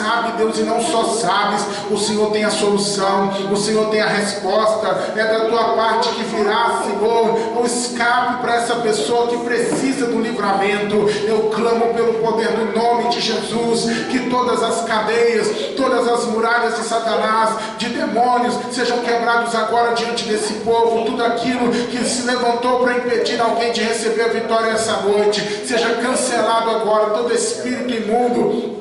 sabe, Deus, e não só sabes, o Senhor tem a solução, o Senhor tem a resposta, é da tua parte que virá, Senhor, o escape para essa pessoa que precisa do livramento. Eu clamo pelo poder do nome de Jesus, que todas as cadeias, todas as muralhas de Satanás, de demônios, sejam quebrados agora diante desse povo. Tudo aquilo que se levantou para impedir alguém de receber a vitória essa noite, seja cancelado agora. Todo espírito imundo,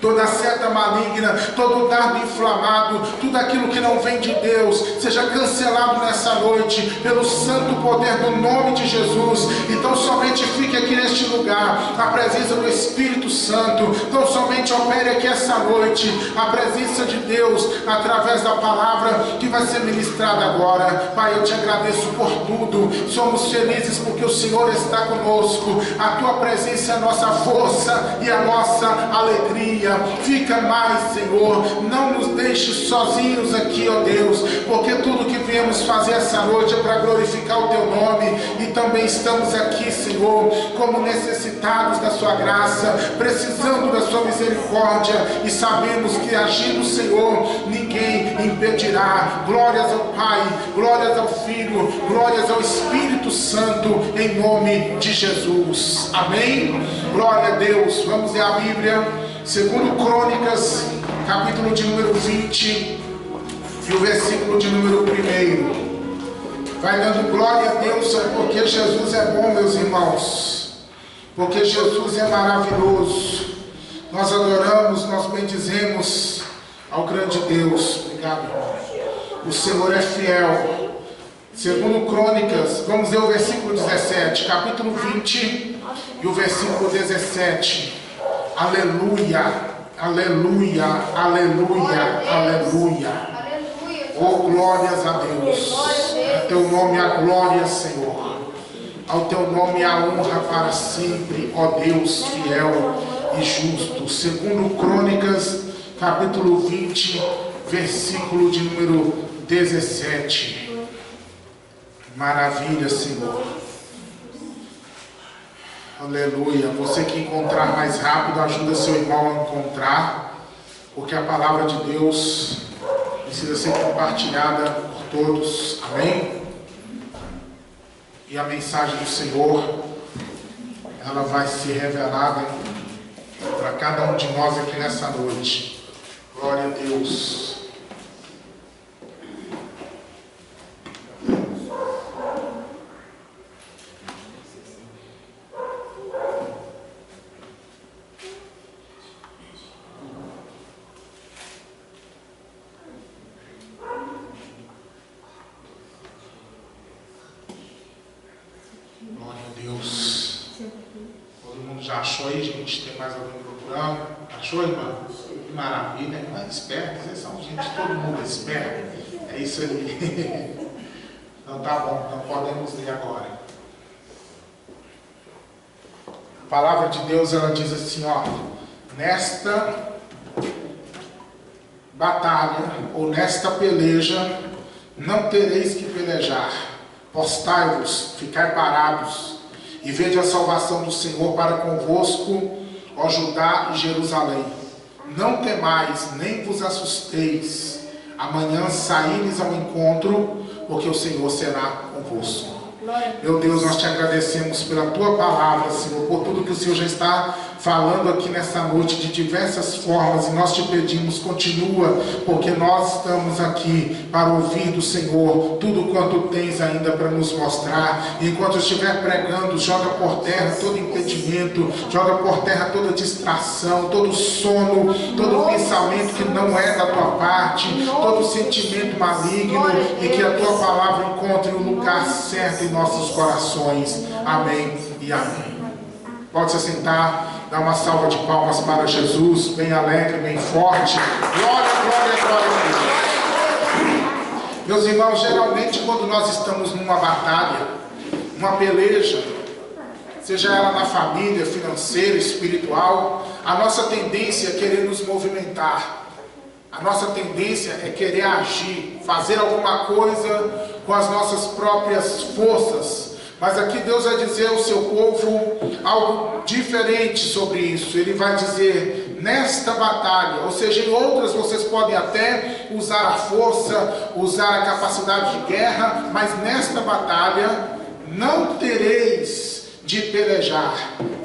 toda seta maligna, todo dardo inflamado, tudo aquilo que não vem de Deus, seja cancelado nessa noite, pelo santo poder do nome de Jesus. Então somente fique aqui neste lugar, a presença do Espírito Santo. Então somente opere aqui essa noite, a presença de Deus, através da palavra que vai ser ministrada agora. Pai, eu te agradeço por tudo, somos felizes porque o Senhor está conosco, a tua presença é a nossa força e a nossa alegria. Fica mais, Senhor, não nos deixe sozinhos aqui, ó Deus, porque tudo que viemos fazer essa noite é para glorificar o teu nome, e também estamos aqui, Senhor, como necessitados da sua graça, precisando da sua misericórdia, e sabemos que agindo o Senhor, ninguém impedirá. Glórias ao Pai, glórias ao Filho, glórias ao Espírito Santo, em nome de Jesus, amém? Glória a Deus. Vamos ler a Bíblia, segundo Crônicas, capítulo de número 20, e o versículo de número 1. Vai dando glória a Deus, porque Jesus é bom, meus irmãos, porque Jesus é maravilhoso. Nós adoramos, nós bendizemos ao grande Deus. Obrigado, irmão. O Senhor é fiel. Segundo Crônicas, vamos ler o versículo 17, capítulo 20, e o versículo 17. Aleluia, aleluia, aleluia, aleluia. Oh, glórias a Deus. Ao teu nome a glória, Senhor. Ao teu nome a honra para sempre, ó Deus fiel e justo. Segundo Crônicas, capítulo 20, versículo de número 17. Maravilha, Senhor. Aleluia. Você que encontrar mais rápido, ajuda seu irmão a encontrar, porque a palavra de Deus precisa ser compartilhada por todos. Amém? E a mensagem do Senhor, ela vai ser revelada para cada um de nós aqui nessa noite. Glória a Deus. Já achou aí, gente? Tem mais alguém procurando? Achou, irmã? Que maravilha, irmã esperta, vocês são gente, todo mundo é esperto. É isso aí. Então tá bom, então podemos ler agora. A palavra de Deus, ela diz assim, ó: nesta batalha, ou nesta peleja, não tereis que pelejar. Postai-vos, ficai parados, e vede a salvação do Senhor para convosco, ó Judá e Jerusalém. Não temais, nem vos assusteis. Amanhã saíres ao encontro, porque o Senhor será convosco. Meu Deus, nós te agradecemos pela tua palavra, Senhor, por tudo que o Senhor já está falando aqui nessa noite de diversas formas, e nós te pedimos, continua, porque nós estamos aqui para ouvir do Senhor tudo quanto tens ainda para nos mostrar. E enquanto eu estiver pregando, joga por terra todo impedimento, joga por terra toda distração, todo sono, todo pensamento que não é da tua parte, todo sentimento maligno, e que a tua palavra encontre o lugar certo em nossos corações. Amém e amém. Pode se sentar. Dá uma salva de palmas para Jesus, bem alegre, bem forte. Glória, glória, glória a Deus. Meus irmãos, geralmente quando nós estamos numa batalha, uma peleja, seja ela na família, financeira, espiritual, a nossa tendência é querer nos movimentar. A nossa tendência é querer agir, fazer alguma coisa com as nossas próprias forças. Mas aqui Deus vai dizer ao seu povo algo diferente sobre isso. Ele vai dizer: nesta batalha, ou seja, em outras vocês podem até usar a força, usar a capacidade de guerra, mas nesta batalha não tereis de pelejar.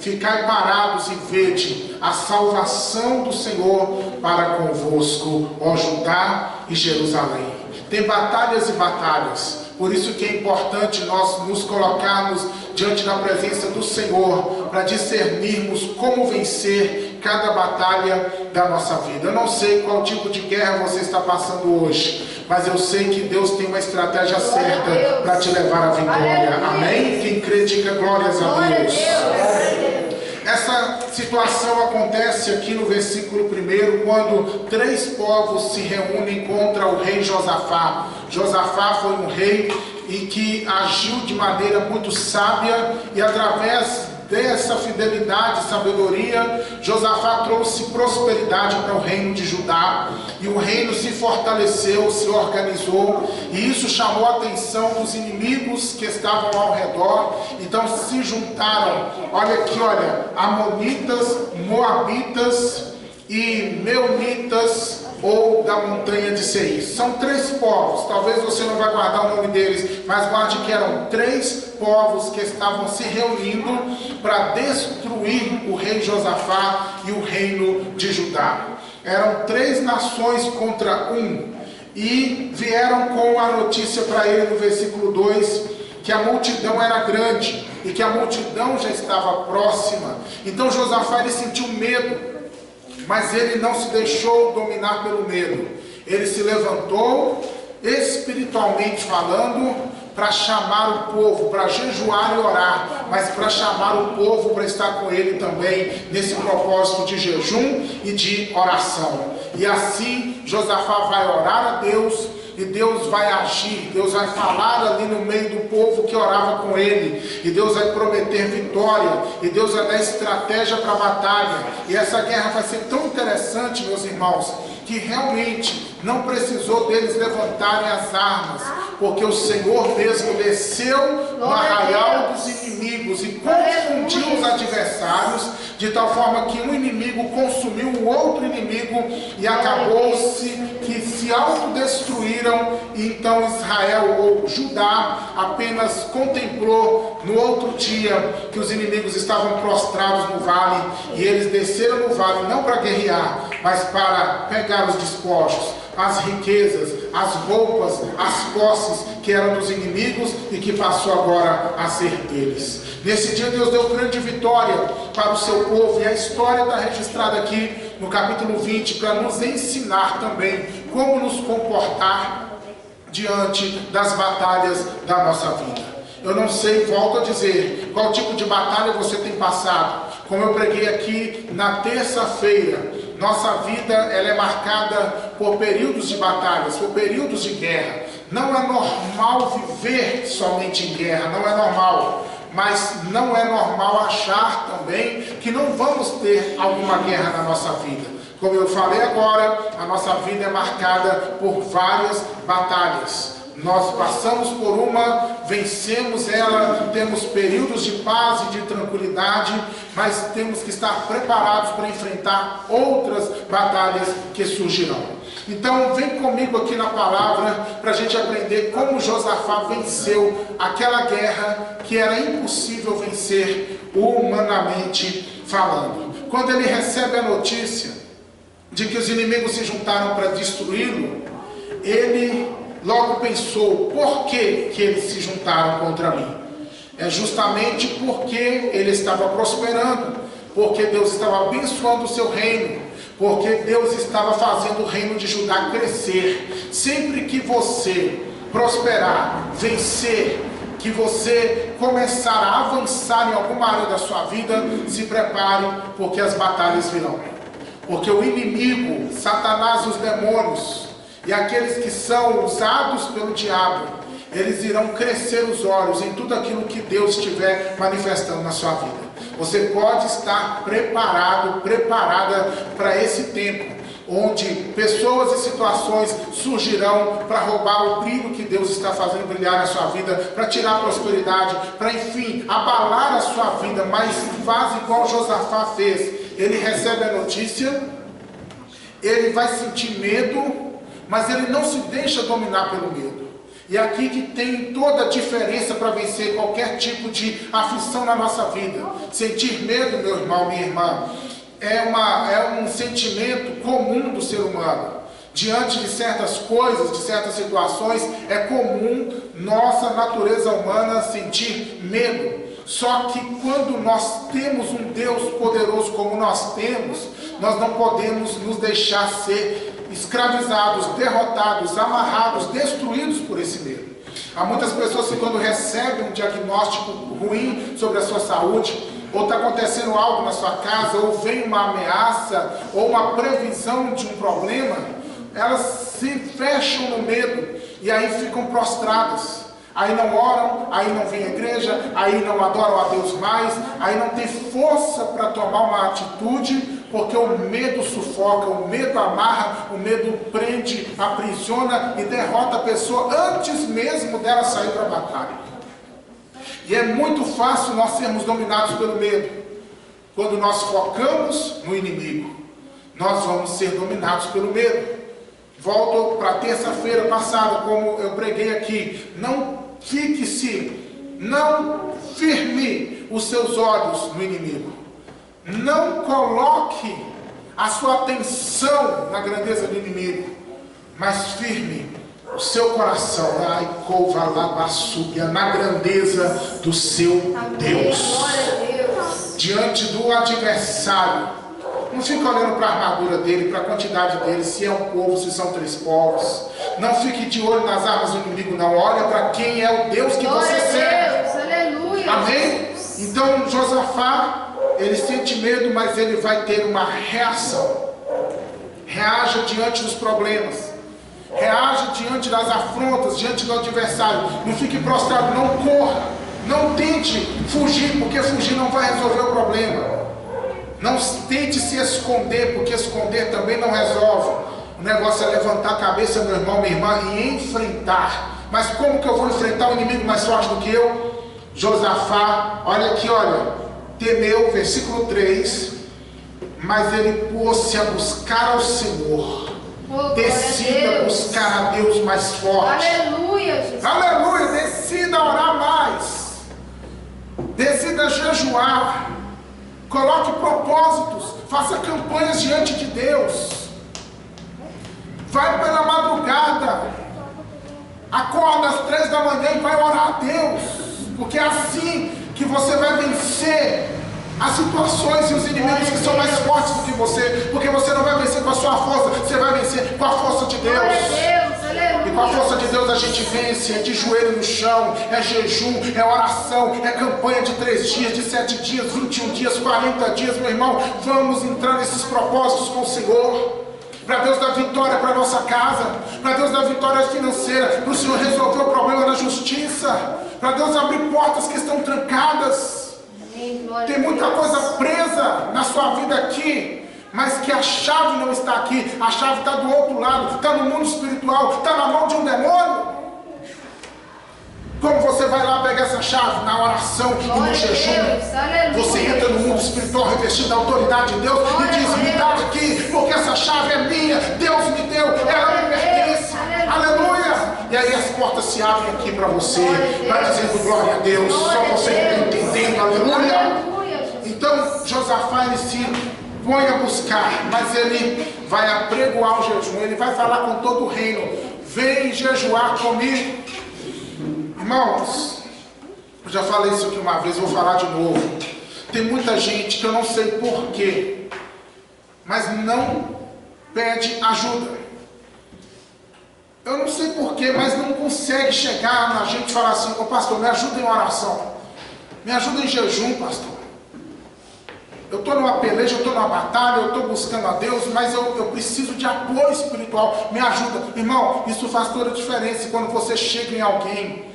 Ficai parados e vede a salvação do Senhor para convosco, ó Judá e Jerusalém. Tem batalhas e batalhas. Por isso que é importante nós nos colocarmos diante da presença do Senhor, para discernirmos como vencer cada batalha da nossa vida. Eu não sei qual tipo de guerra você está passando hoje, mas eu sei que Deus tem uma estratégia certa para te levar à vitória. Amém? Quem crê, diga glórias a Deus. Essa situação acontece aqui no versículo 1, quando 3 povos se reúnem contra o rei Josafá. Josafá foi um rei e que agiu de maneira muito sábia, e através dessa fidelidade e sabedoria, Josafá trouxe prosperidade para o reino de Judá, e o reino se fortaleceu, se organizou, e isso chamou a atenção dos inimigos que estavam ao redor. Então se juntaram, olha aqui, olha, amonitas, moabitas e meunitas, ou da montanha de Seir. São 3 povos, talvez você não vai guardar o nome deles, mas guarde que eram 3 povos que estavam se reunindo para destruir o rei Josafá e o reino de Judá. Eram 3 nações contra um, e vieram com a notícia para ele no versículo 2, que a multidão era grande, e que a multidão já estava próxima. Então Josafá, ele sentiu medo, mas ele não se deixou dominar pelo medo. Ele se levantou, espiritualmente falando, para chamar o povo, para jejuar e orar, mas para chamar o povo para estar com ele também, nesse propósito de jejum e de oração. E assim Josafá vai orar a Deus, e Deus vai agir, Deus vai falar ali no meio do povo que orava com ele, e Deus vai prometer vitória, e Deus vai dar estratégia para a batalha. E essa guerra vai ser tão interessante, meus irmãos, que realmente não precisou deles levantarem as armas, porque o Senhor mesmo desceu no arraial dos inimigos e confundiu os adversários, de tal forma que um inimigo consumiu o outro inimigo, e acabou-se que se autodestruíram. E então Israel, ou Judá, apenas contemplou no outro dia que os inimigos estavam prostrados no vale, e eles desceram no vale não para guerrear, mas para pegar os despojos, as riquezas, as roupas, as posses que eram dos inimigos e que passou agora a ser deles. Nesse dia Deus deu grande vitória para o seu povo, e a história está registrada aqui no capítulo 20 para nos ensinar também como nos comportar diante das batalhas da nossa vida. Eu não sei, volto a dizer, qual tipo de batalha você tem passado. Como eu preguei aqui na terça-feira, nossa vida ela é marcada por períodos de batalhas, por períodos de guerra. Não é normal viver somente em guerra, não é normal. Mas não é normal achar também que não vamos ter alguma guerra na nossa vida. Como eu falei agora, a nossa vida é marcada por várias batalhas. Nós passamos por uma, vencemos ela, temos períodos de paz e de tranquilidade, mas temos que estar preparados para enfrentar outras batalhas que surgirão. Então vem comigo aqui na palavra para a gente aprender como Josafá venceu aquela guerra que era impossível vencer humanamente falando. Quando ele recebe a notícia de que os inimigos se juntaram para destruí-lo, ele logo pensou: por que eles se juntaram contra mim? É justamente porque ele estava prosperando, porque Deus estava abençoando o seu reino, porque Deus estava fazendo o reino de Judá crescer. Sempre que você prosperar, vencer, que você começar a avançar em alguma área da sua vida, se prepare, porque as batalhas virão. Porque o inimigo, Satanás e os demônios, e aqueles que são usados pelo diabo, eles irão crescer os olhos em tudo aquilo que Deus estiver manifestando na sua vida. Você pode estar preparado, preparada para esse tempo, onde pessoas e situações surgirão para roubar o brilho que Deus está fazendo brilhar na sua vida, para tirar a prosperidade, para enfim, abalar a sua vida. Mas faz igual Josafá fez. Ele recebe a notícia ele vai sentir medo, mas ele não se deixa dominar pelo medo. E é aqui que tem toda a diferença para vencer qualquer tipo de aflição na nossa vida. Sentir medo, meu irmão, minha irmã, é um sentimento comum do ser humano. Diante de certas coisas, de certas situações, é comum nossa natureza humana sentir medo. Só que quando nós temos um Deus poderoso como nós temos, nós não podemos nos deixar ser escravizados, derrotados, amarrados, destruídos por esse medo. Há muitas pessoas que quando recebem um diagnóstico ruim sobre a sua saúde, ou está acontecendo algo na sua casa, ou vem uma ameaça, ou uma previsão de um problema, elas se fecham no medo e aí ficam prostradas. Aí não oram, aí não vêm à igreja, aí não adoram a Deus mais, aí não tem força para tomar uma atitude, porque o medo sufoca, o medo amarra, o medo prende, aprisiona e derrota a pessoa antes mesmo dela sair para a batalha. E é muito fácil nós sermos dominados pelo medo. Quando nós focamos no inimigo, nós vamos ser dominados pelo medo. Volto para a terça-feira passada, como eu preguei aqui. Não firme os seus olhos no inimigo. Não coloque a sua atenção na grandeza do inimigo, mas firme o seu coração na grandeza do seu Deus. Diante do adversário, não fique olhando para a armadura dele, para a quantidade dele, se é um povo, se são 3 povos. Não fique de olho nas armas do inimigo, não. Olha para quem é o Deus que você serve. Aleluia. Amém? Então Josafá, ele sente medo, mas ele vai ter uma reação. Reaja diante dos problemas. Reaja diante das afrontas, diante do adversário. Não fique prostrado, não corra. Não tente fugir, porque fugir não vai resolver o problema. Não tente se esconder, porque esconder também não resolve. O negócio é levantar a cabeça, meu irmão, minha irmã, e enfrentar. Mas como que eu vou enfrentar um inimigo mais forte do que eu? Josafá, olha aqui, olha. Temeu, versículo 3. Mas ele pôs-se a buscar ao Senhor. Decida buscar a Deus mais forte. Aleluia, Jesus. Aleluia, decida orar mais. Decida jejuar. Coloque propósitos, faça campanhas diante de Deus. Vai pela madrugada, acorda às 3 da manhã e vai orar a Deus, porque é assim que você vai vencer as situações e os inimigos que são mais fortes do que você, porque você não vai vencer com a sua força, você vai vencer com a força de Deus. E com a força de Deus a gente vence, é de joelho no chão, é jejum, é oração, é campanha de 3 dias, de 7 dias, 21 dias, 40 dias, meu irmão. Vamos entrar nesses propósitos com o Senhor, para Deus dar vitória para a nossa casa, para Deus dar vitória financeira, para o Senhor resolver o problema na justiça, para Deus abrir portas que estão trancadas. Tem muita coisa presa na sua vida aqui, mas que a chave não está aqui, a chave está do outro lado, está no mundo espiritual, está na mão de um demônio. Como você vai lá pegar essa chave? Na oração e no jejum. Você entra no mundo espiritual revestido da autoridade de Deus e diz: me dá aqui, porque essa chave é minha, Deus me deu, ela me pertence. Aleluia! E aí as portas se abrem aqui para você, vai dizendo glória a Deus, só você que está entendendo, aleluia! Então Josafá, ele se põe a buscar, mas ele vai apregoar o jejum, ele vai falar com todo o reino: vem jejuar comigo. Irmãos, eu já falei isso aqui uma vez, vou falar de novo. Tem muita gente que eu não sei porquê, mas não pede ajuda. Eu não sei porquê, mas não consegue chegar na gente e falar assim: ô pastor, me ajuda em oração, me ajuda em jejum, pastor. Eu estou numa peleja, eu estou numa batalha, eu estou buscando a Deus, mas eu preciso de apoio espiritual, me ajuda. Irmão, isso faz toda a diferença quando você chega em alguém.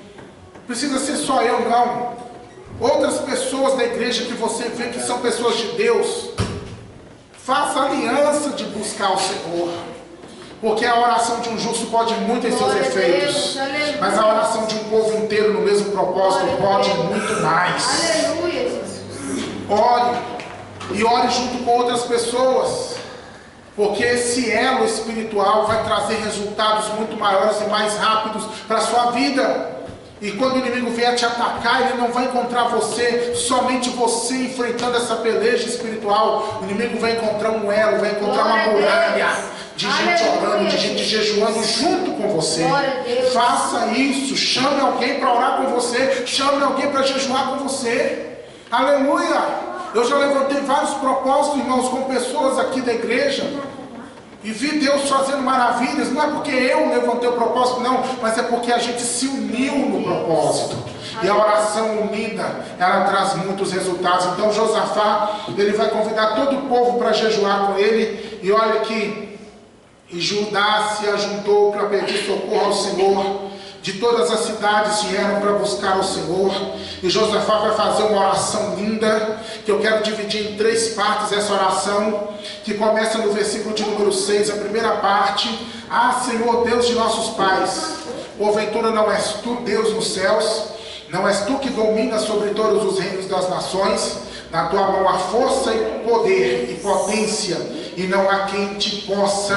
Precisa ser só eu, não. Outras pessoas da igreja que você vê que são pessoas de Deus. Faça aliança de buscar o Senhor. Porque a oração de um justo pode muito em seus efeitos. Mas a oração de um povo inteiro no mesmo propósito pode muito mais. Aleluia, Jesus. Ore. E ore junto com outras pessoas. Porque esse elo espiritual vai trazer resultados muito maiores e mais rápidos para a sua vida. E quando o inimigo vier te atacar, ele não vai encontrar você, somente você enfrentando essa peleja espiritual. O inimigo vai encontrar um elo, vai encontrar uma muralha de gente orando, de gente jejuando junto com você. Faça isso, chame alguém para orar com você, chame alguém para jejuar com você. Aleluia! Eu já levantei vários propósitos, irmãos, com pessoas aqui da igreja. E vi Deus fazendo maravilhas. Não é porque eu levantei o propósito, não. Mas é porque a gente se uniu no propósito. E a oração unida, ela traz muitos resultados. Então Josafá, ele vai convidar todo o povo para jejuar com ele. E olha que Judá se ajuntou para pedir socorro ao Senhor. De todas as cidades vieram para buscar o Senhor. E Josafá vai fazer uma oração linda, que eu quero dividir em 3 partes essa oração, que começa no versículo de número 6, a primeira parte. Ah, Senhor Deus de nossos pais, porventura não és tu Deus nos céus? Não és tu que dominas sobre todos os reinos das nações? Na tua mão há força e poder e potência, e não há quem te possa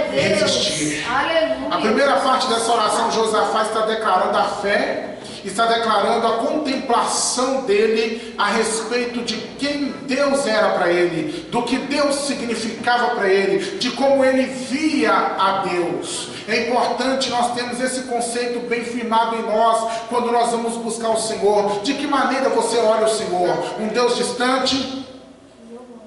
resistir. Aleluia. A primeira parte dessa oração, Josafá está declarando a fé, está declarando a contemplação dele a respeito de quem Deus era para ele, do que Deus significava para ele, de como ele via a Deus. É importante nós termos esse conceito bem firmado em nós, quando nós vamos buscar o Senhor. De que maneira você olha o Senhor? Um Deus distante?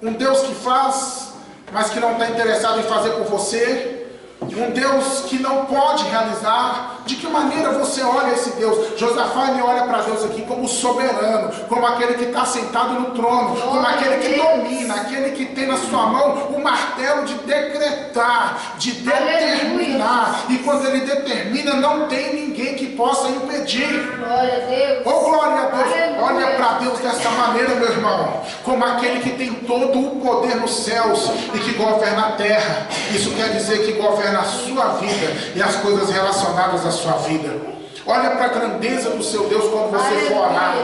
Um Deus que faz, mas que não está interessado em fazer por você? Um Deus que não pode realizar? De que maneira você olha esse Deus? Josafá, ele olha para Deus aqui como soberano, como aquele que está sentado no trono, como aquele que domina, aquele que tem na sua mão o martelo de decretar, de determinar. E quando ele determina, não tem ninguém que possa impedir. Glória a Deus. Oh, glória a Deus. Olha para Deus dessa maneira, meu irmão, como aquele que tem todo o poder nos céus e que governa a terra. Isso quer dizer que governa a sua vida e as coisas relacionadas à sua vida. Olha para a grandeza do seu Deus quando você for orar.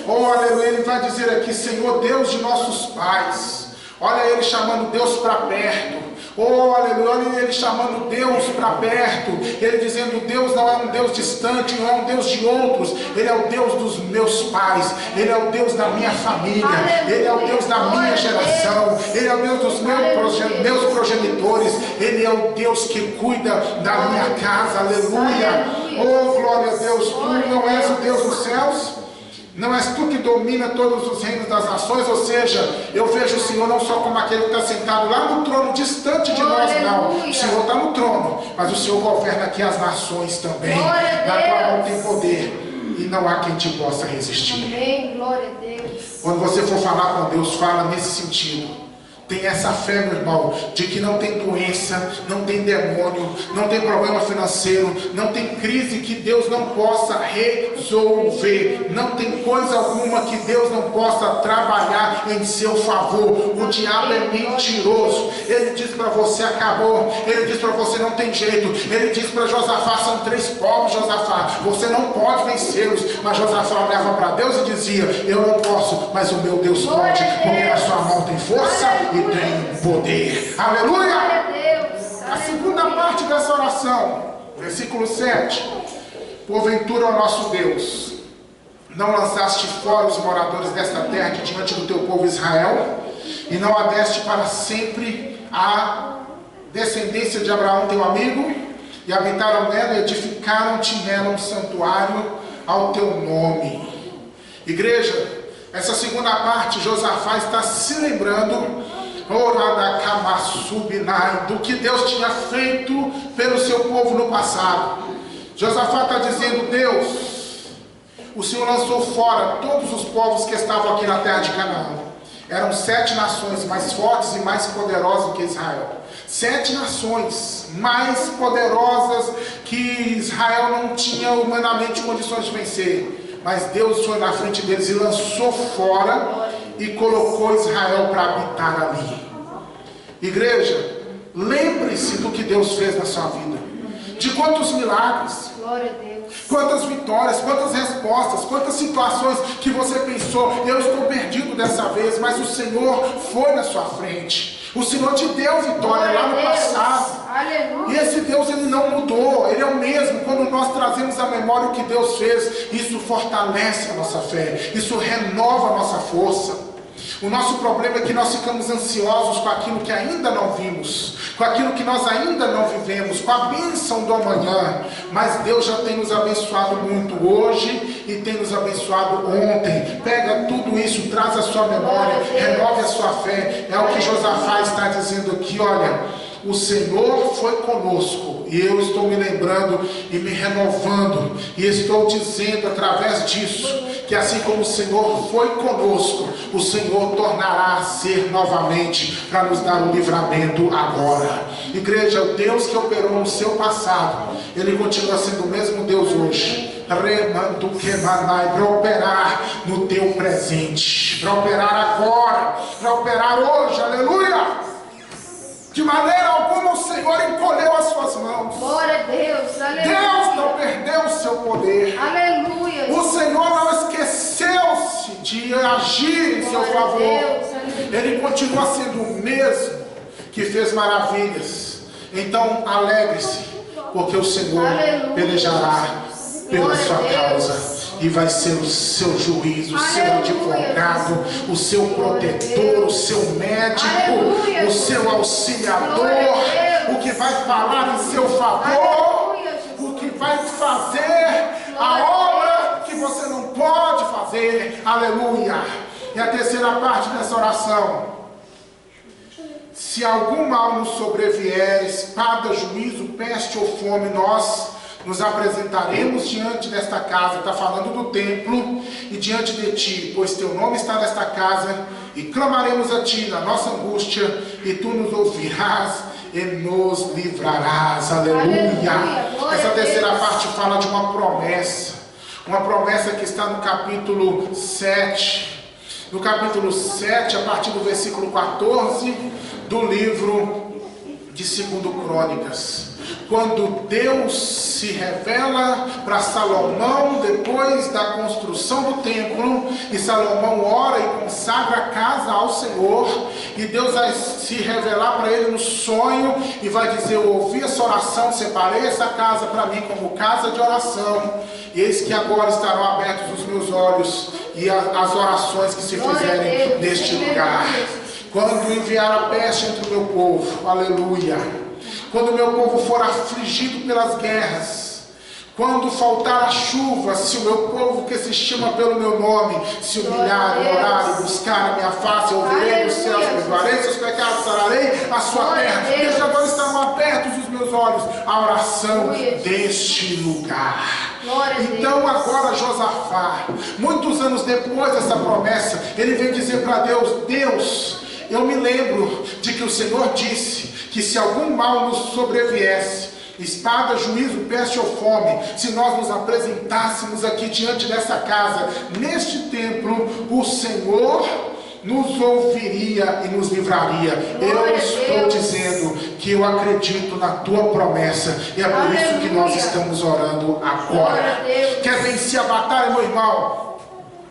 Oh, aleluia, ele vai dizer aqui, Senhor Deus de nossos pais. Olha ele chamando Deus para perto. Oh, aleluia, olha ele chamando Deus para perto. Ele dizendo, Deus não é um Deus distante, não é um Deus de outros. Ele é o Deus dos meus pais. Ele é o Deus da minha família. Ele é o Deus da minha geração. Ele é o Deus dos meus progenitores. Ele é o Deus que cuida da minha casa. Aleluia. Oh, glória a Deus. Tu não és o Deus dos céus? Não és tu que domina todos os reinos das nações? Ou seja, eu vejo o Senhor não só como aquele que está sentado lá no trono, distante de nós, não. O Senhor está no trono, mas o Senhor governa aqui as nações também. Na tua mão tem poder, e não há quem te possa resistir. Amém, glória a Deus. Quando você for falar com Deus, fala nesse sentido. Tem essa fé, meu irmão, de que não tem doença, não tem demônio, não tem problema financeiro, não tem crise que Deus não possa resolver. Não tem coisa alguma que Deus não possa trabalhar em seu favor. O diabo é mentiroso. Ele diz para você, acabou. Ele diz para você, não tem jeito. Ele diz para Josafá, são 3 povos, Josafá. Você não pode vencê-los. Mas Josafá olhava para Deus e dizia, eu não posso, mas o meu Deus pode, porque na sua mão tem força e tem poder. Aleluia! A segunda parte dessa oração, versículo 7. Porventura, ó nosso Deus, não lançaste fora os moradores desta terra de diante do teu povo Israel, e não a deste para sempre a descendência de Abraão teu amigo, e habitaram nela e edificaram-te nela um santuário ao teu nome. Igreja, essa segunda parte, Josafá está se lembrando do que Deus tinha feito pelo seu povo no passado. Josafá está dizendo, Deus, o Senhor lançou fora todos os povos que estavam aqui na terra de Canaã. Eram 7 nações mais fortes e mais poderosas que Israel. 7 nações mais poderosas que Israel não tinha humanamente condições de vencer. Mas Deus foi na frente deles e lançou fora e colocou Israel para habitar ali. Igreja, lembre-se do que Deus fez na sua vida. De quantos milagres. Glória a Deus. Quantas vitórias, quantas respostas, quantas situações que você pensou, eu estou perdido dessa vez, mas o Senhor foi na sua frente. O Senhor te deu vitória lá no passado. Aleluia. E esse Deus, Ele não mudou, Ele é o mesmo. Quando nós trazemos à memória o que Deus fez, isso fortalece a nossa fé, isso renova a nossa força. O nosso problema é que nós ficamos ansiosos com aquilo que ainda não vimos, com aquilo que nós ainda não vivemos, com a bênção do amanhã. Mas Deus já tem nos abençoado muito hoje e tem nos abençoado ontem. Pega tudo isso, traz a sua memória, renove a sua fé. É o que Josafá está dizendo aqui, olha, o Senhor foi conosco, e eu estou me lembrando e me renovando, e estou dizendo através disso, que assim como o Senhor foi conosco, o Senhor tornará a ser novamente, para nos dar o livramento agora. Igreja, o Deus que operou no seu passado, Ele continua sendo o mesmo Deus hoje, para operar no teu presente, para operar agora, para operar hoje, aleluia. De maneira alguma o Senhor encolheu as suas mãos. Glória a Deus, aleluia. Deus não perdeu o seu poder. Aleluia. O Senhor não esqueceu-se de agir em seu favor. Deus, Ele continua sendo o mesmo que fez maravilhas. Então alegre-se, porque o Senhor pelejará pela sua causa. E vai ser o seu juiz, o seu advogado, o seu protetor, o seu médico, o seu auxiliador, o que vai falar em seu favor, o que vai fazer a obra que você não pode fazer. Aleluia. E a terceira parte dessa oração: se algum mal nos sobrevier, espada, juízo, peste ou fome, nós nos apresentaremos diante desta casa, está falando do templo, e diante de ti, pois teu nome está nesta casa, e clamaremos a ti na nossa angústia, e tu nos ouvirás e nos livrarás. Aleluia. Essa terceira parte fala de uma promessa que está no capítulo 7. No capítulo 7, a partir do versículo 14 do livro de 2 Crônicas. Quando Deus se revela para Salomão depois da construção do templo, e Salomão ora e consagra a casa ao Senhor, e Deus vai se revelar para ele no sonho e vai dizer: eu ouvi essa oração, separei essa casa para mim como casa de oração, e eis que agora estarão abertos os meus olhos e as orações que se fizerem neste lugar. Quando enviar a peste entre o meu povo, aleluia. Quando o meu povo for afligido pelas guerras, quando faltar a chuva, se o meu povo que se estima pelo meu nome se humilhar, orar e buscar a minha face, eu ouvirei dos céus, perdoarei seus pecados, sararei a sua terra. Desde agora estarão abertos os meus olhos à oração deste lugar. Então agora Josafá, muitos anos depois dessa promessa, ele vem dizer para Deus: Deus, eu me lembro de que o Senhor disse que se algum mal nos sobreviesse, espada, juízo, peste ou fome, se nós nos apresentássemos aqui diante dessa casa, neste templo, o Senhor nos ouviria e nos livraria. Eu estou dizendo que eu acredito na tua promessa, e é por isso que nós estamos orando agora. Quer vencer a batalha, meu irmão?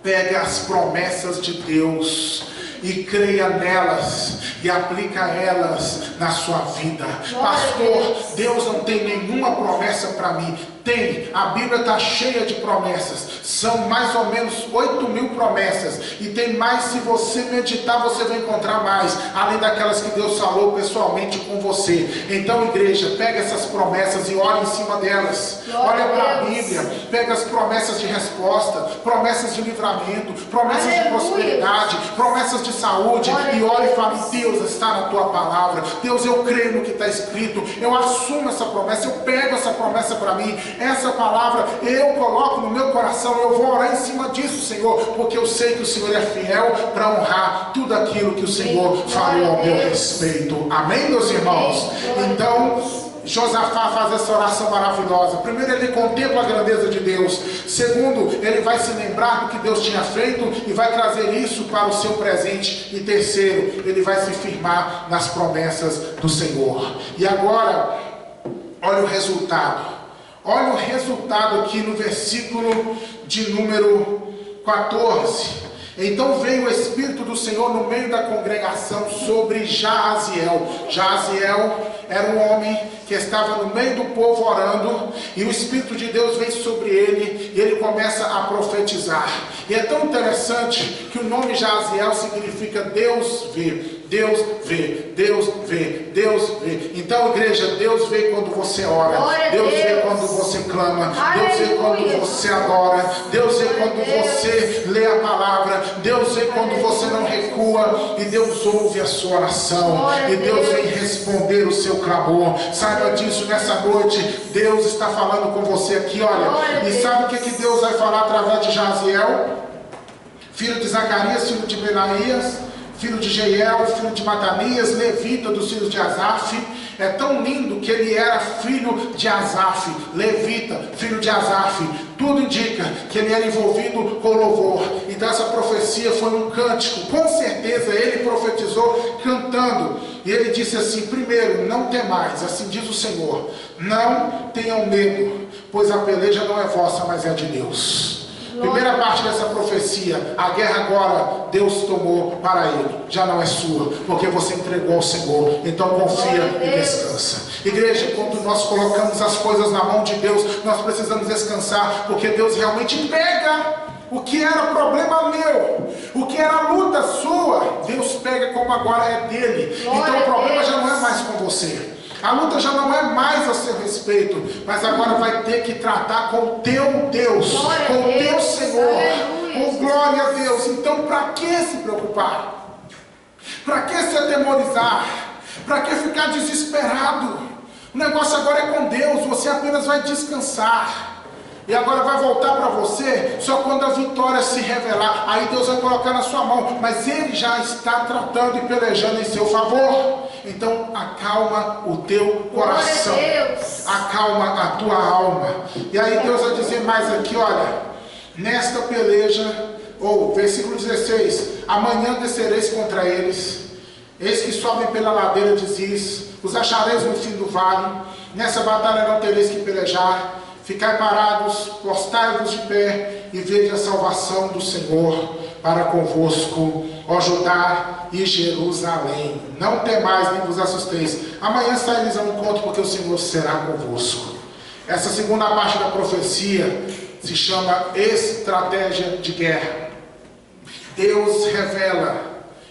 Pega as promessas de Deus e creia nelas e aplica elas na sua vida. Pastor, Deus não tem nenhuma promessa para mim. Tem, a Bíblia está cheia de promessas, são mais ou menos 8.000 promessas, e tem mais. Se você meditar, você vai encontrar mais, além daquelas que Deus falou pessoalmente com você. Então, igreja, pega essas promessas e ore em cima delas. Olha para a Bíblia, pega as promessas de resposta, promessas de livramento, promessas de prosperidade, promessas de saúde, e ore e fale: Deus, está na tua palavra. Deus, eu creio no que está escrito, eu assumo essa promessa, eu pego essa promessa para mim. Essa palavra eu coloco no meu coração, eu vou orar em cima disso, Senhor, porque eu sei que o Senhor é fiel para honrar tudo aquilo que o Senhor falou ao meu respeito. Amém, meus irmãos? Então, Josafá faz essa oração maravilhosa. Primeiro, ele contempla a grandeza de Deus. Segundo, ele vai se lembrar do que Deus tinha feito e vai trazer isso para o seu presente. E terceiro, ele vai se firmar nas promessas do Senhor. E agora, olha o resultado. Olha o resultado aqui no versículo de número 14. Então veio o Espírito do Senhor no meio da congregação sobre Jaziel. Jaziel era um homem que estava no meio do povo orando, e o Espírito de Deus vem sobre ele, e ele começa a profetizar. E é tão interessante que o nome Jaziel significa Deus vê. Deus vê, Deus vê, Deus vê. Então, igreja, Deus vê quando você ora, Deus vê quando você clama, Deus vê quando você adora, Deus vê quando você lê a palavra, Deus vê quando você não recua, e Deus ouve a sua oração, e Deus vem responder o seu clamor. Saiba disso nessa noite. Deus está falando com você aqui, olha. E sabe o que Deus vai falar através de Jaziel? Filho de Zacarias, filho de Benaías, filho de Jeiel, filho de Matanias, levita dos filhos de Asaf. É tão lindo que ele era filho de Asaf, levita, filho de Asaf. Tudo indica que ele era envolvido com louvor. Então essa profecia foi um cântico. Com certeza ele profetizou cantando. E ele disse assim: primeiro, não temais, assim diz o Senhor, não tenham medo, pois a peleja não é vossa, mas é de Deus. Primeira parte dessa profecia: a guerra agora Deus tomou para ele, já não é sua, porque você entregou ao Senhor. Então confia e descansa. Igreja, quando nós colocamos as coisas na mão de Deus, nós precisamos descansar, porque Deus realmente pega o que era problema meu, o que era luta sua, Deus pega como agora é dele. Então o problema já não é mais com você, a luta já não é mais a seu respeito, mas agora vai ter que tratar com o teu Deus, com o teu Senhor. Oh, glória a Deus. Então para que se preocupar? Para que se atemorizar? Para que ficar desesperado? O negócio agora é com Deus, você apenas vai descansar. E agora vai voltar para você só quando a vitória se revelar. Aí Deus vai colocar na sua mão, mas Ele já está tratando e pelejando em seu favor. Então acalma o teu coração, acalma a tua alma. E aí Deus vai dizer mais aqui, olha, nesta peleja, ou versículo 16: amanhã descereis contra eles, eis que sobem pela ladeira de Ziz, os achareis no fim do vale, nessa batalha não tereis que pelejar. Ficai parados, postai-vos de pé, e vede a salvação do Senhor para convosco, ó Judá e Jerusalém. Não temais nem vos assusteis. Amanhã saireis ao encontro, porque o Senhor será convosco. Essa segunda parte da profecia se chama estratégia de guerra. Deus revela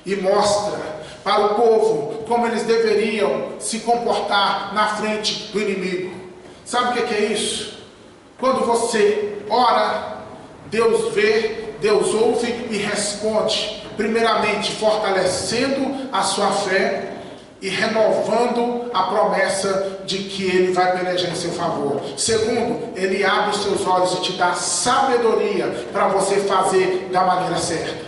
e mostra para o povo como eles deveriam se comportar na frente do inimigo. Sabe o que é isso? Quando você ora, Deus vê, Deus ouve e responde. Primeiramente, fortalecendo a sua fé e renovando a promessa de que Ele vai pelejar em seu favor. Segundo, Ele abre os seus olhos e te dá sabedoria para você fazer da maneira certa.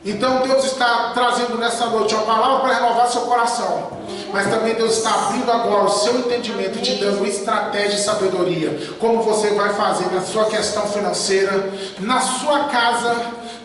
Então Deus está trazendo nessa noite uma palavra para renovar seu coração, mas também Deus está abrindo agora o seu entendimento e te dando estratégia e sabedoria. Como você vai fazer na sua questão financeira, na sua casa,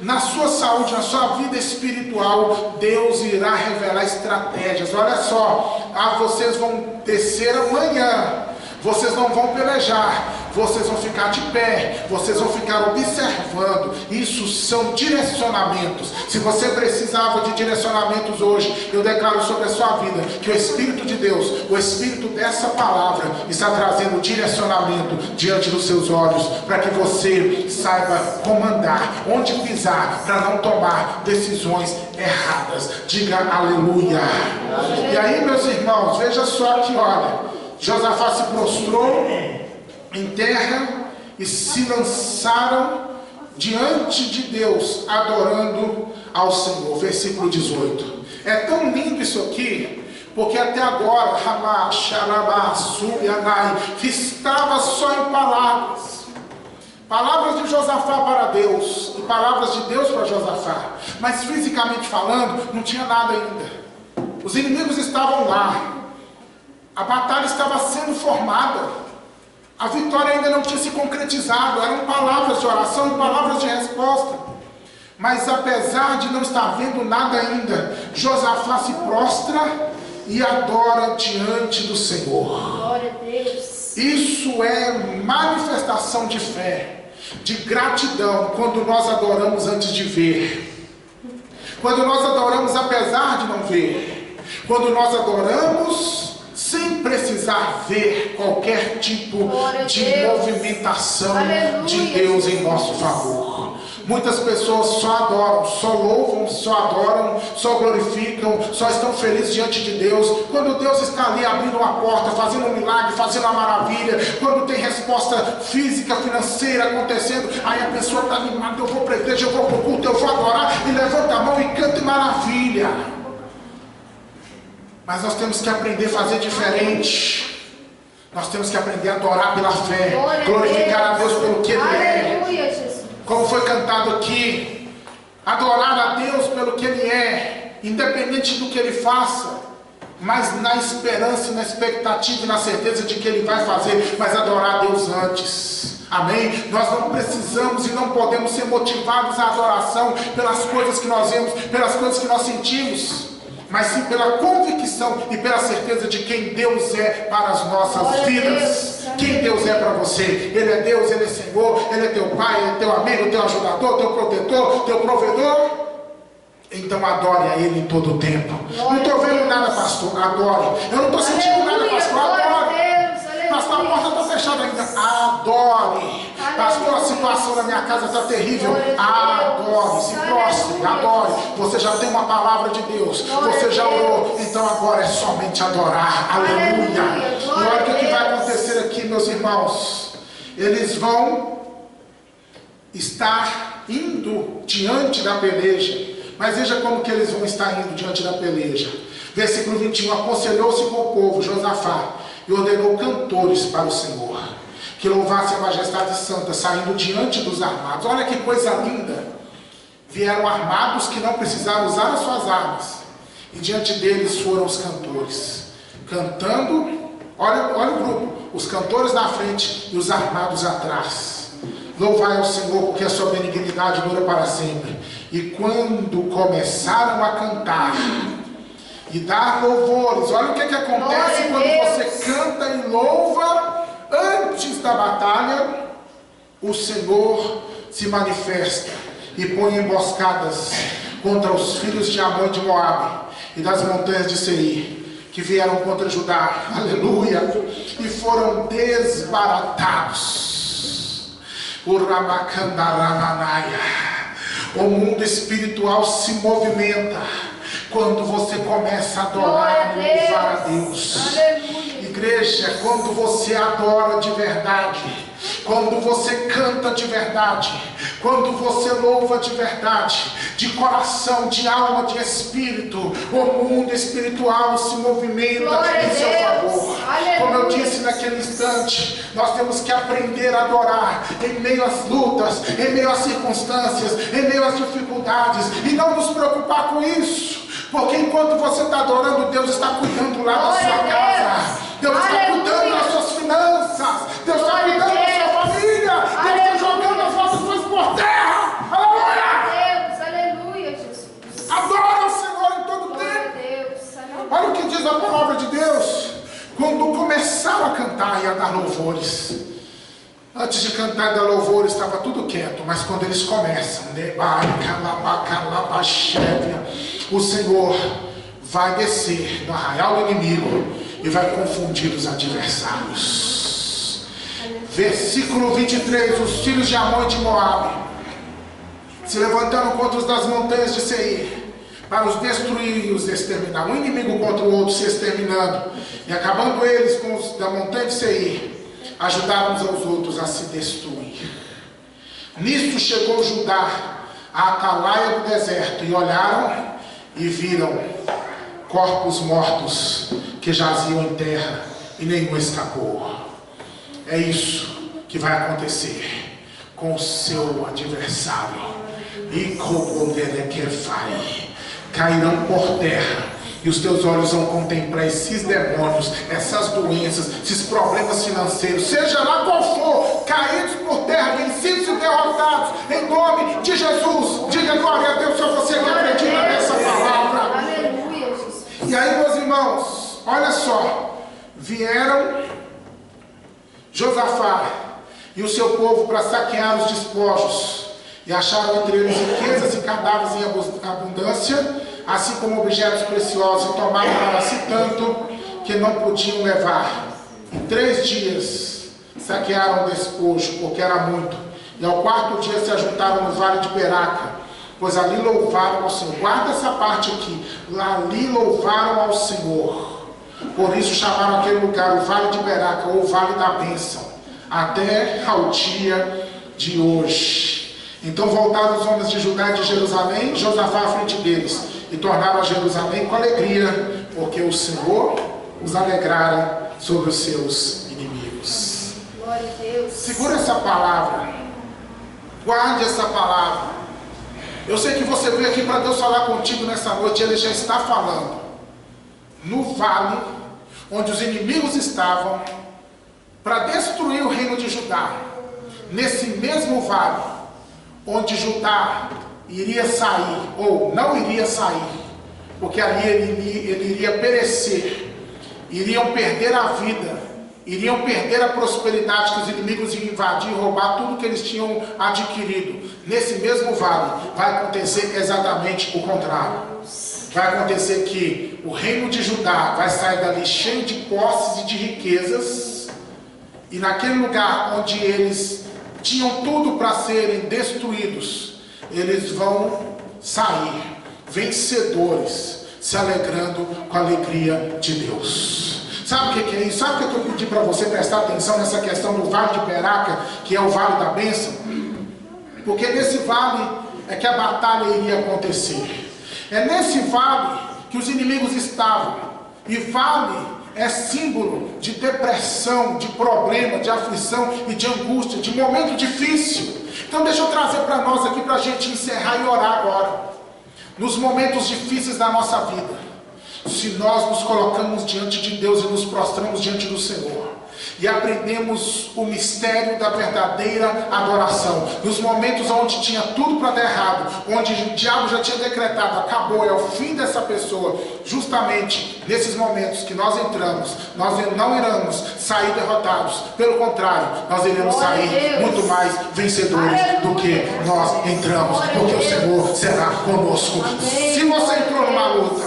na sua saúde, na sua vida espiritual. Deus irá revelar estratégias. Olha só, vocês vão descer amanhã, vocês não vão pelejar, vocês vão ficar de pé, vocês vão ficar observando. Isso são direcionamentos. Se você precisava de direcionamentos hoje, eu declaro sobre a sua vida que o Espírito de Deus, o Espírito dessa palavra, está trazendo direcionamento diante dos seus olhos, para que você saiba comandar, onde pisar, para não tomar decisões erradas. Diga aleluia. E aí, meus irmãos, veja só que, olha, Josafá se prostrou em terra e se lançaram diante de Deus, adorando ao Senhor. Versículo 18. É tão lindo isso aqui, porque até agora estava só em palavras. Palavras de Josafá para Deus e palavras de Deus para Josafá, mas fisicamente falando, não tinha nada ainda. Os inimigos estavam lá, a batalha estava sendo formada, a vitória ainda não tinha se concretizado. Eram palavras de oração e palavras de resposta. Mas apesar de não estar vendo nada ainda, Josafá se prostra e adora diante do Senhor. Glória a Deus. Isso é manifestação de fé, de gratidão, quando nós adoramos antes de ver, quando nós adoramos apesar de não ver, quando nós adoramos sem precisar ver qualquer tipo de movimentação de Deus em nosso favor. Muitas pessoas só adoram, só louvam, só adoram, só glorificam, só estão felizes diante de Deus quando Deus está ali abrindo uma porta, fazendo um milagre, fazendo uma maravilha, quando tem resposta física, financeira acontecendo. Aí a pessoa está animada: eu vou para a igreja, eu vou para o culto, eu vou adorar, e levanta a mão e canta, e maravilha. Mas nós temos que aprender a fazer diferente. Nós temos que aprender a adorar pela fé, glorificar a Deus pelo que Ele é. Como foi cantado aqui, adorar a Deus pelo que Ele é, independente do que Ele faça, mas na esperança, na expectativa e na certeza de que Ele vai fazer, mas adorar a Deus antes. Amém? Nós não precisamos e não podemos ser motivados à adoração pelas coisas que nós vemos, pelas coisas que nós sentimos, mas sim pela convicção e pela certeza de quem Deus é para as nossas vidas. Quem Deus é para você? Ele é Deus, Ele é Senhor, Ele é teu Pai, Ele é teu amigo, teu ajudador, teu protetor, teu provedor. Então adore a Ele em todo o tempo. Não estou vendo nada, pastor, adore. Eu não estou sentindo nada, pastor, adore. Pastor, a porta está fechada ainda, adore. Pastor, a situação na minha casa está terrível, adore, se prostre, adore. Você já tem uma palavra de Deus, você já orou, então agora é somente adorar. Aleluia. E olha o que vai acontecer aqui, meus irmãos. Eles vão estar indo diante da peleja, mas veja como que eles vão estar indo diante da peleja. Versículo 21, aconselhou-se com o povo, Josafá, e ordenou cantores para o Senhor, que louvasse a majestade santa, saindo diante dos armados. Olha que coisa linda. Vieram armados que não precisaram usar as suas armas, e diante deles foram os cantores, cantando. Olha o grupo, os cantores na frente e os armados atrás. Louvai ao Senhor, porque a sua benignidade dura para sempre. E quando começaram a cantar e dar louvores, olha o que acontece quando você canta e louva antes da batalha. O Senhor se manifesta e põe emboscadas contra os filhos de Amon e de Moabe e das montanhas de Seir, que vieram contra Judá, aleluia, e foram desbaratados. O mundo espiritual se movimenta quando você começa a adorar e louvar a Deus. Igreja, quando você adora de verdade, quando você canta de verdade, quando você louva de verdade, de coração, de alma, de espírito, o mundo espiritual se movimenta em seu favor. Como eu disse naquele instante, nós temos que aprender a adorar em meio às lutas, em meio às circunstâncias, em meio às dificuldades, e não nos preocupar com isso. Porque enquanto você está adorando, Deus está cuidando lá da sua casa, Deus está cuidando das suas finanças, Deus está cuidando da sua família, Deus está jogando as vossas coisas por terra. Aleluia! Jesus. Adora o Senhor em todo o tempo. Olha o que diz a palavra de Deus. Quando começaram a cantar e a dar louvores, antes de cantar e dar louvores estava tudo quieto, mas quando eles começam, o Senhor vai descer no arraial do inimigo e vai confundir os adversários. Versículo 23, os filhos de Amon e de Moabe se levantaram contra os das montanhas de Seir para os destruir e os exterminar, um inimigo contra o outro se exterminando, e acabando eles com os da montanha de Seir, ajudaram uns aos outros a se destruir. Nisto chegou Judá à atalaia do deserto, e olharam e viram corpos mortos que jaziam em terra, e nenhum escapou. É isso que vai acontecer com o seu adversário. E como ele que vai, cairão por terra, e os teus olhos vão contemplar esses demônios, essas doenças, esses problemas financeiros, seja lá qual for, caídos por terra, vencidos e derrotados, em nome de Jesus. Diga glória a Deus, só você que acredita nessa palavra. Aleluia, Jesus. E aí, meus irmãos, olha só, vieram Josafá e o seu povo para saquear os despojos, e acharam entre eles riquezas e cadáveres em abundância, assim como objetos preciosos, e tomaram para si tanto que não podiam levar. Em 3 dias saquearam o despojo, porque era muito, e ao 4º dia se ajuntaram no vale de Beraca, pois ali louvaram ao Senhor. Guarda essa parte aqui. Ali louvaram ao Senhor. Por isso chamaram aquele lugar o Vale de Beraca, ou Vale da Bênção, até ao dia de hoje. Então voltaram os homens de Judá e de Jerusalém, Josafá à frente deles, e tornaram a Jerusalém com alegria, porque o Senhor os alegrara sobre os seus inimigos. Glória a Deus. Segura essa palavra. Guarde essa palavra. Eu sei que você veio aqui para Deus falar contigo nessa noite. Ele já está falando. No vale onde os inimigos estavam para destruir o reino de Judá. Nesse mesmo vale onde Judá iria sair, ou não iria sair, porque ali ele iria perecer. Iriam perder a vida, iriam perder a prosperidade, que os inimigos iam invadir e roubar tudo que eles tinham adquirido. Nesse mesmo vale vai acontecer exatamente o contrário. Vai acontecer que o reino de Judá vai sair dali cheio de posses e de riquezas, e naquele lugar onde eles tinham tudo para serem destruídos, eles vão sair vencedores, se alegrando com a alegria de Deus. Sabe o que é isso? Sabe o que eu pedi para você prestar atenção nessa questão do Vale de Beraca, que é o Vale da Bênção? Porque nesse vale é que a batalha iria acontecer. É nesse vale que os inimigos estavam. E vale é símbolo de depressão, de problema, de aflição e de angústia, de momento difícil. Então deixa eu trazer para nós aqui, para a gente encerrar e orar agora. Nos momentos difíceis da nossa vida, se nós nos colocamos diante de Deus e nos prostramos diante do Senhor, e aprendemos o mistério da verdadeira adoração, nos momentos onde tinha tudo para dar errado, onde o diabo já tinha decretado, acabou, é o fim dessa pessoa, justamente nesses momentos que nós entramos, nós não iremos sair derrotados, pelo contrário, nós iremos sair muito mais vencedores do que nós entramos, porque o Senhor será conosco. Se você entrou numa luta,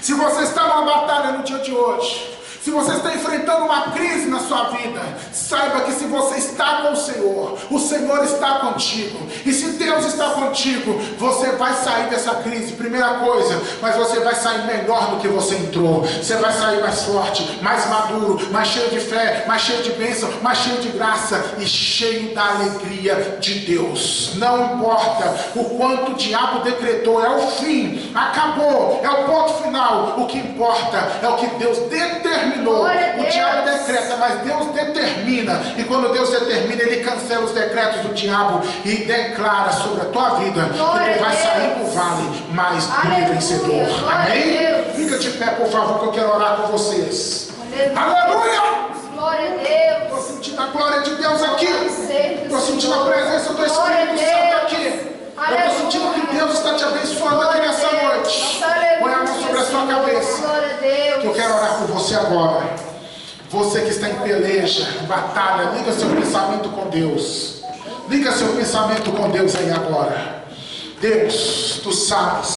se você está numa batalha no dia de hoje, se você está enfrentando uma crise na sua vida, saiba que se você está com o Senhor está contigo. E se Deus está contigo, você vai sair dessa crise, primeira coisa, mas você vai sair melhor do que você entrou. Você vai sair mais forte, mais maduro, mais cheio de fé, mais cheio de bênção, mais cheio de graça e cheio da alegria de Deus. Não importa o quanto o diabo decretou, é o fim, acabou, é o ponto final. O que importa é o que Deus determinou. O diabo decreta, mas Deus determina. E quando Deus determina, Ele cancela os decretos do diabo e declara sobre a tua vida que tu vai sair do vale mais do que vencedor. Amém? Fica de pé, por favor, que eu quero orar com vocês. Aleluia! Glória a Deus. Estou sentindo a glória de Deus aqui. Estou sentindo a presença do Espírito Santo aqui. Eu estou sentindo que Deus está te abençoando aqui nessa noite. Põe a mão sobre a sua cabeça. Que eu quero orar por você agora. Você que está em peleja, em batalha, liga seu pensamento com Deus. Liga seu pensamento com Deus aí agora. Deus, tu sabes